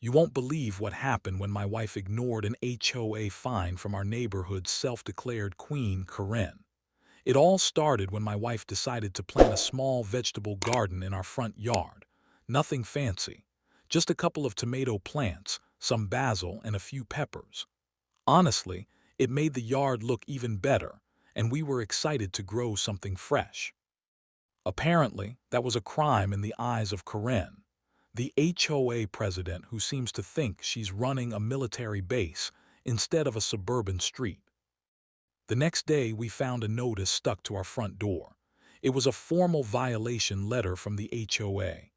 You won't believe what happened when my wife ignored an HOA fine from our neighborhood's self-declared queen, Karen. It all started when my wife decided to plant a small vegetable garden in our front yard. Nothing fancy, just a couple of tomato plants, some basil, and a few peppers. Honestly, it made the yard look even better, and we were excited to grow something fresh. Apparently, that was a crime in the eyes of Karen, the HOA president who seems to think she's running a military base instead of a suburban street. The next day, we found a notice stuck to our front door. It was a formal violation letter from the HOA.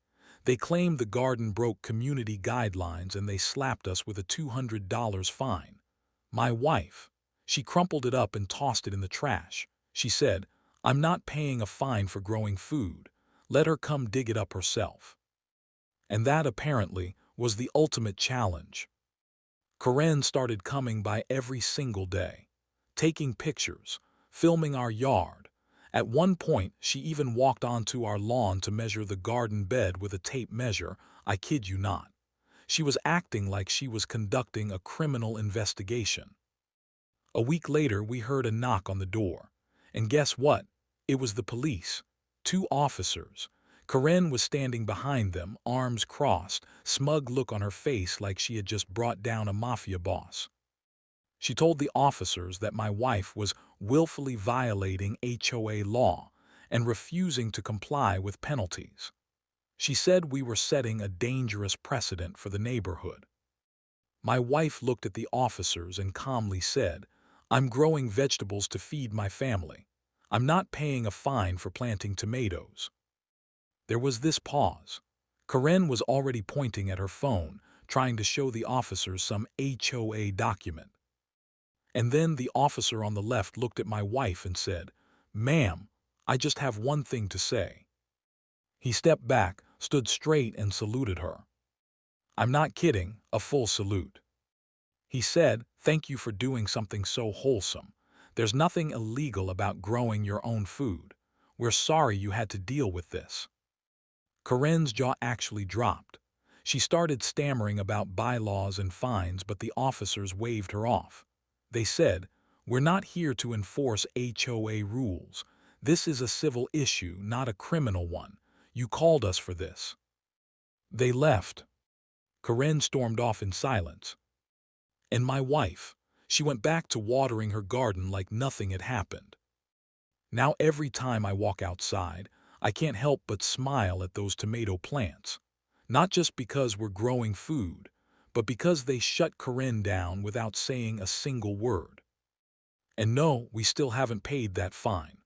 They claimed the garden broke community guidelines and they slapped us with a $200 fine. My wife, she crumpled it up and tossed it in the trash. She said, "I'm not paying a fine for growing food. Let her come dig it up herself." And that, apparently, was the ultimate challenge. Karen started coming by every single day, taking pictures, filming our yard. At one point, she even walked onto our lawn to measure the garden bed with a tape measure. I kid you not. She was acting like she was conducting a criminal investigation. A week later, we heard a knock on the door. And guess what? It was the police. Two officers. Karen was standing behind them, arms crossed, smug look on her face like she had just brought down a mafia boss. She told the officers that my wife was willfully violating HOA law and refusing to comply with penalties. She said we were setting a dangerous precedent for the neighborhood. My wife looked at the officers and calmly said, "I'm growing vegetables to feed my family. I'm not paying a fine for planting tomatoes." There was this pause. Karen was already pointing at her phone, trying to show the officers some HOA document. And then the officer on the left looked at my wife and said, "Ma'am, I just have one thing to say." He stepped back, stood straight, and saluted her. I'm not kidding, a full salute. He said, "Thank you for doing something so wholesome. There's nothing illegal about growing your own food. We're sorry you had to deal with this." Karen's jaw actually dropped. She started stammering about bylaws and fines, but the officers waved her off. They said, "We're not here to enforce HOA rules. This is a civil issue, not a criminal one. You called us for this." They left. Karen stormed off in silence. And my wife, she went back to watering her garden like nothing had happened. Now every time I walk outside, I can't help but smile at those tomato plants. Not just because we're growing food, but because they shut Karen down without saying a single word. And no, we still haven't paid that fine.